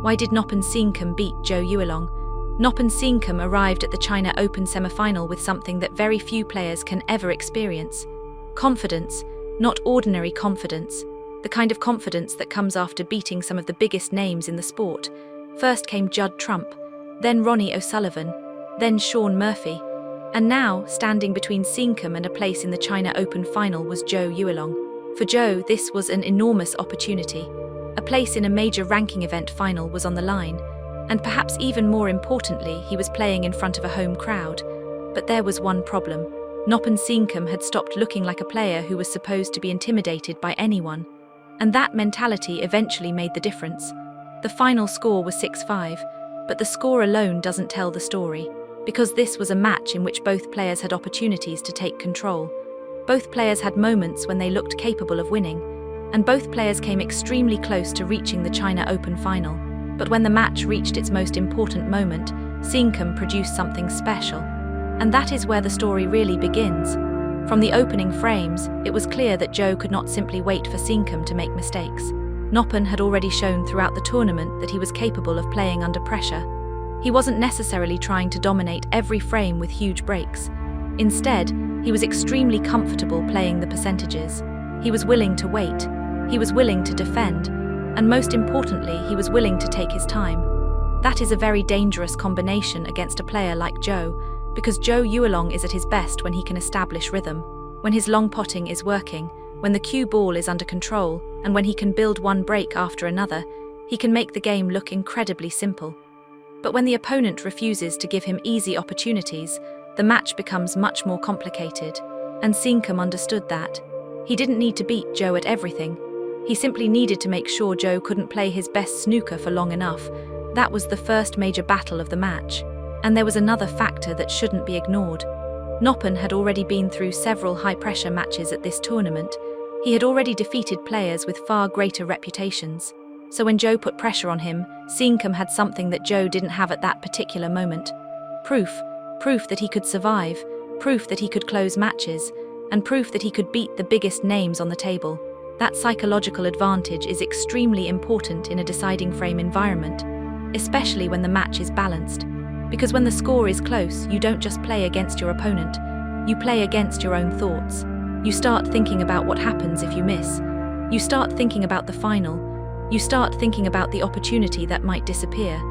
Why did Noppon Saengkham beat Zhou Yuelong? Noppon Saengkham arrived at the China Open semi-final with something that very few players can ever experience. Confidence, not ordinary confidence. The kind of confidence that comes after beating some of the biggest names in the sport. First came Judd Trump, then Ronnie O'Sullivan, then Shaun Murphy. And now, standing between Saengkham and a place in the China Open final was Zhou Yuelong. For Zhou, this was an enormous opportunity. A place in a major ranking event final was on the line, and perhaps even more importantly, he was playing in front of a home crowd. But there was one problem. Noppon Saengkham had stopped looking like a player who was supposed to be intimidated by anyone. And that mentality eventually made the difference. The final score was 6-5, but the score alone doesn't tell the story, because this was a match in which both players had opportunities to take control. Both players had moments when they looked capable of winning, and both players came extremely close to reaching the China Open final. But when the match reached its most important moment, Saengkham produced something special. And that is where the story really begins. From the opening frames, it was clear that Zhou could not simply wait for Saengkham to make mistakes. Noppon had already shown throughout the tournament that he was capable of playing under pressure. He wasn't necessarily trying to dominate every frame with huge breaks. Instead, he was extremely comfortable playing the percentages. He was willing to wait. He was willing to defend, and most importantly, he was willing to take his time. That is a very dangerous combination against a player like Zhou, because Zhou Yuelong is at his best when he can establish rhythm, when his long potting is working, when the cue ball is under control, and when he can build one break after another. He can make the game look incredibly simple. But when the opponent refuses to give him easy opportunities, the match becomes much more complicated, and Saengkham understood that. He didn't need to beat Zhou at everything. He simply needed to make sure Zhou couldn't play his best snooker for long enough. That was the first major battle of the match. And there was another factor that shouldn't be ignored. Noppon had already been through several high-pressure matches at this tournament. He had already defeated players with far greater reputations. So when Zhou put pressure on him, Saengkham had something that Zhou didn't have at that particular moment. Proof that he could survive, proof that he could close matches, and proof that he could beat the biggest names on the table. That psychological advantage is extremely important in a deciding frame environment, especially when the match is balanced. Because when the score is close, you don't just play against your opponent, you play against your own thoughts. You start thinking about what happens if you miss. You start thinking about the final. You start thinking about the opportunity that might disappear.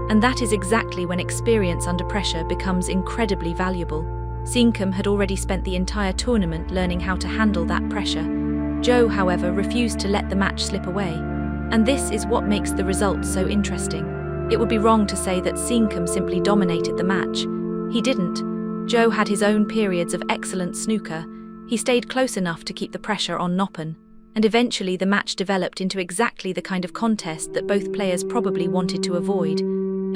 And that is exactly when experience under pressure becomes incredibly valuable. Saengkham had already spent the entire tournament learning how to handle that pressure. Zhou, however, refused to let the match slip away. And this is what makes the result so interesting. It would be wrong to say that Saengkham simply dominated the match. He didn't. Zhou had his own periods of excellent snooker. He stayed close enough to keep the pressure on Noppon. And eventually the match developed into exactly the kind of contest that both players probably wanted to avoid.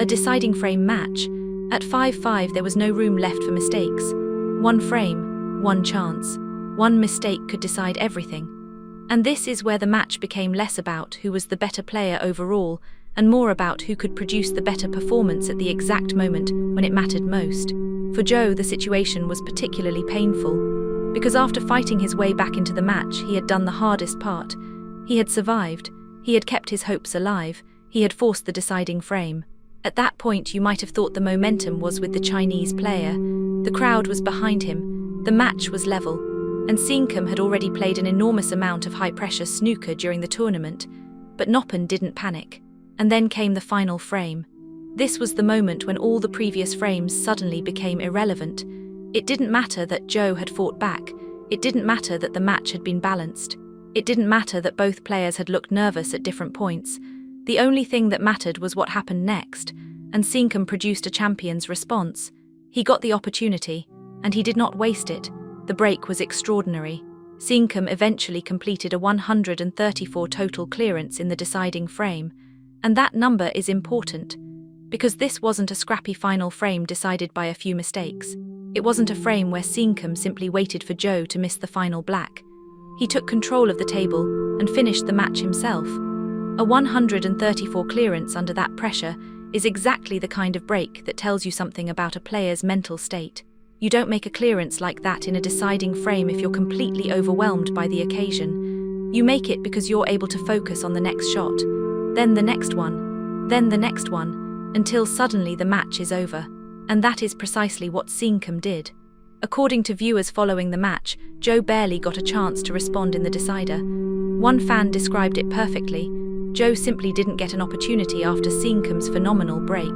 A deciding frame match. At 5-5 there was no room left for mistakes. One frame, one chance. One mistake could decide everything. And this is where the match became less about who was the better player overall, and more about who could produce the better performance at the exact moment when it mattered most. For Zhou, the situation was particularly painful, because after fighting his way back into the match, he had done the hardest part. He had survived, he had kept his hopes alive, he had forced the deciding frame. At that point, you might have thought the momentum was with the Chinese player. The crowd was behind him, the match was level, and Saengkham had already played an enormous amount of high-pressure snooker during the tournament, but Noppon didn't panic. And then came the final frame. This was the moment when all the previous frames suddenly became irrelevant. It didn't matter that Zhou had fought back. It didn't matter that the match had been balanced. It didn't matter that both players had looked nervous at different points. The only thing that mattered was what happened next, and Saengkham produced a champion's response. He got the opportunity, and he did not waste it. The break was extraordinary. Saengkham eventually completed a 134 total clearance in the deciding frame. And that number is important, because this wasn't a scrappy final frame decided by a few mistakes. It wasn't a frame where Saengkham simply waited for Zhou to miss the final black. He took control of the table and finished the match himself. A 134 clearance under that pressure is exactly the kind of break that tells you something about a player's mental state. You don't make a clearance like that in a deciding frame if you're completely overwhelmed by the occasion. You make it because you're able to focus on the next shot, then the next one, then the next one, until suddenly the match is over. And that is precisely what Saengkham did. According to viewers following the match, Zhou barely got a chance to respond in the decider. One fan described it perfectly: Zhou simply didn't get an opportunity after Saengkham's phenomenal break.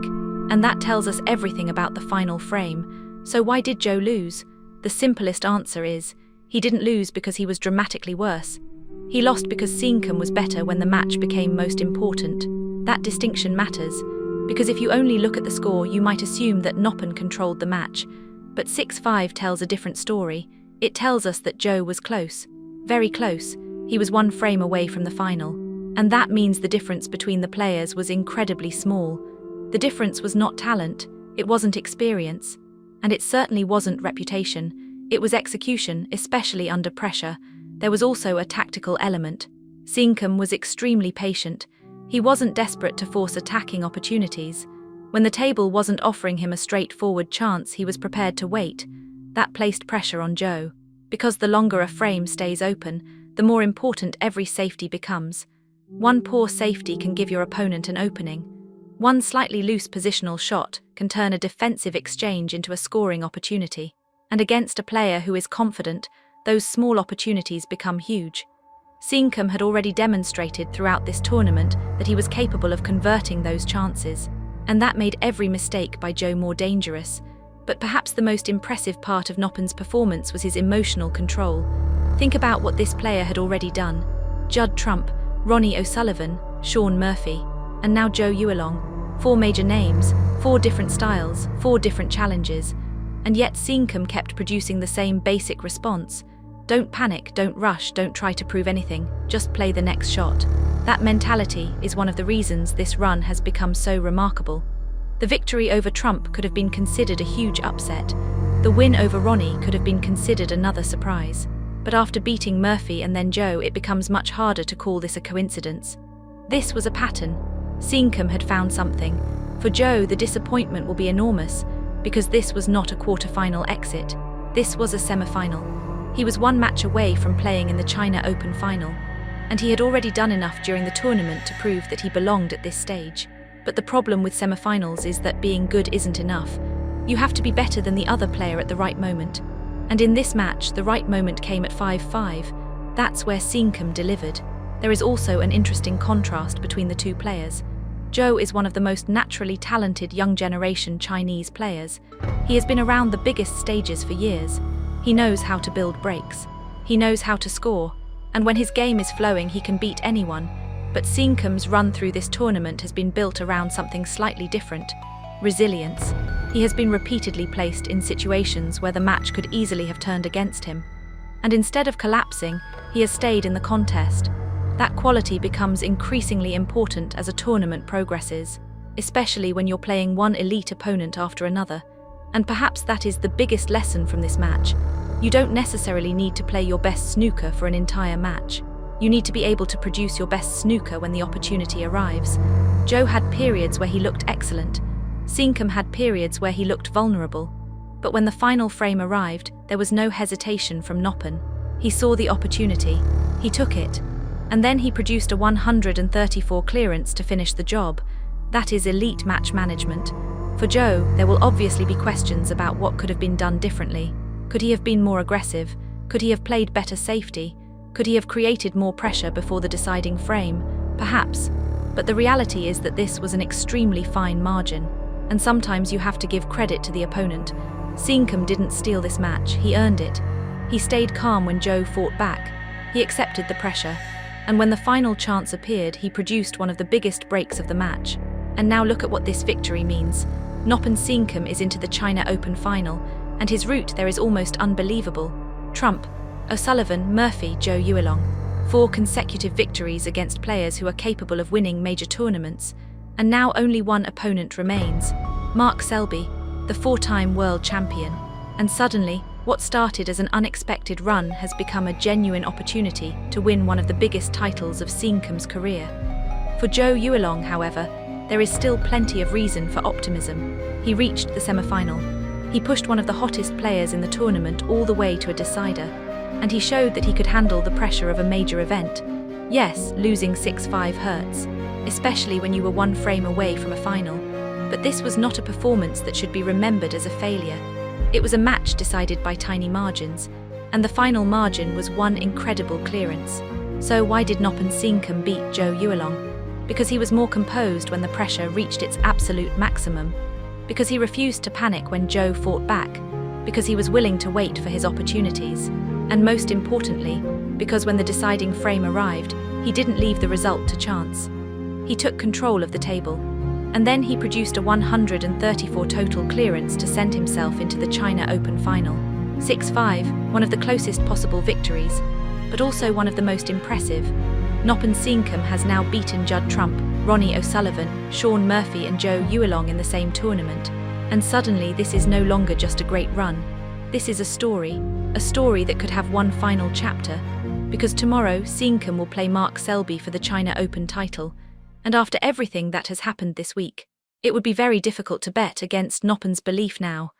And that tells us everything about the final frame. So why did Zhou lose? The simplest answer is, he didn't lose because he was dramatically worse. He lost because Saengkham was better when the match became most important. That distinction matters, because if you only look at the score, you might assume that Noppon controlled the match. But 6-5 tells a different story. It tells us that Zhou was close. Very close. He was one frame away from the final. And that means the difference between the players was incredibly small. The difference was not talent, it wasn't experience, and it certainly wasn't reputation. It was execution, especially under pressure. There was also a tactical element. Saengkham was extremely patient. He wasn't desperate to force attacking opportunities. When the table wasn't offering him a straightforward chance, he was prepared to wait. That placed pressure on Zhou. Because the longer a frame stays open, the more important every safety becomes. One poor safety can give your opponent an opening. One slightly loose positional shot can turn a defensive exchange into a scoring opportunity. And against a player who is confident, those small opportunities become huge. Saengkham had already demonstrated throughout this tournament that he was capable of converting those chances. And that made every mistake by Zhou more dangerous. But perhaps the most impressive part of Noppon's performance was his emotional control. Think about what this player had already done. Judd Trump, Ronnie O'Sullivan, Shaun Murphy, and now Zhou Yuelong. 4 major names, 4 different styles, 4 different challenges. And yet Saengkham kept producing the same basic response. Don't panic, don't rush, don't try to prove anything, just play the next shot. That mentality is one of the reasons this run has become so remarkable. The victory over Trump could have been considered a huge upset. The win over Ronnie could have been considered another surprise. But after beating Murphy and then Zhou, it becomes much harder to call this a coincidence. This was a pattern. Saengkham had found something. For Zhou, the disappointment will be enormous, because this was not a quarter-final exit. This was a semi-final. He was one match away from playing in the China Open final, and he had already done enough during the tournament to prove that he belonged at this stage. But the problem with semi-finals is that being good isn't enough. You have to be better than the other player at the right moment. And in this match, the right moment came at 5-5. That's where Saengkham delivered. There is also an interesting contrast between the two players. Zhou is one of the most naturally talented young generation Chinese players. He has been around the biggest stages for years. He knows how to build breaks. He knows how to score. And when his game is flowing, he can beat anyone. But Saengkham's run through this tournament has been built around something slightly different: resilience. He has been repeatedly placed in situations where the match could easily have turned against him. And instead of collapsing, he has stayed in the contest. That quality becomes increasingly important as a tournament progresses, especially when you're playing one elite opponent after another. And perhaps that is the biggest lesson from this match. You don't necessarily need to play your best snooker for an entire match. You need to be able to produce your best snooker when the opportunity arrives. Zhou had periods where he looked excellent. Saengkham had periods where he looked vulnerable. But when the final frame arrived, there was no hesitation from Noppon. He saw the opportunity. He took it. And then he produced a 134 clearance to finish the job. That is elite match management. For Zhou, there will obviously be questions about what could have been done differently. Could he have been more aggressive? Could he have played better safety? Could he have created more pressure before the deciding frame? Perhaps. But the reality is that this was an extremely fine margin. And sometimes you have to give credit to the opponent. Saengkham didn't steal this match, he earned it. He stayed calm when Zhou fought back. He accepted the pressure. And when the final chance appeared, he produced one of the biggest breaks of the match. And now look at what this victory means. Noppon Saengkham is into the China Open final, and his route there is almost unbelievable. Trump, O'Sullivan, Murphy, Zhou Yuelong. 4 consecutive victories against players who are capable of winning major tournaments. And now only one opponent remains: Mark Selby, the 4-time world champion. And suddenly, what started as an unexpected run has become a genuine opportunity to win one of the biggest titles of Saengkham's career. For Zhou Yuelong, however, there is still plenty of reason for optimism. He reached the semi-final. He pushed one of the hottest players in the tournament all the way to a decider, and he showed that he could handle the pressure of a major event. Yes, losing 6-5 hurts, especially when you were one frame away from a final. But this was not a performance that should be remembered as a failure. It was a match decided by tiny margins, and the final margin was one incredible clearance. So why did Noppon Saengkham beat Zhou Yuelong? Because he was more composed when the pressure reached its absolute maximum. Because he refused to panic when Zhou fought back. Because he was willing to wait for his opportunities. And most importantly, because when the deciding frame arrived, he didn't leave the result to chance. He took control of the table. And then he produced a 134 total clearance to send himself into the China Open final. 6-5, one of the closest possible victories, but also one of the most impressive. Noppon Saengkham has now beaten Judd Trump, Ronnie O'Sullivan, Shaun Murphy and Zhou Yuelong in the same tournament. And suddenly this is no longer just a great run. This is a story that could have one final chapter. Because tomorrow, Saengkham will play Mark Selby for the China Open title. And after everything that has happened this week, it would be very difficult to bet against Noppon's belief now.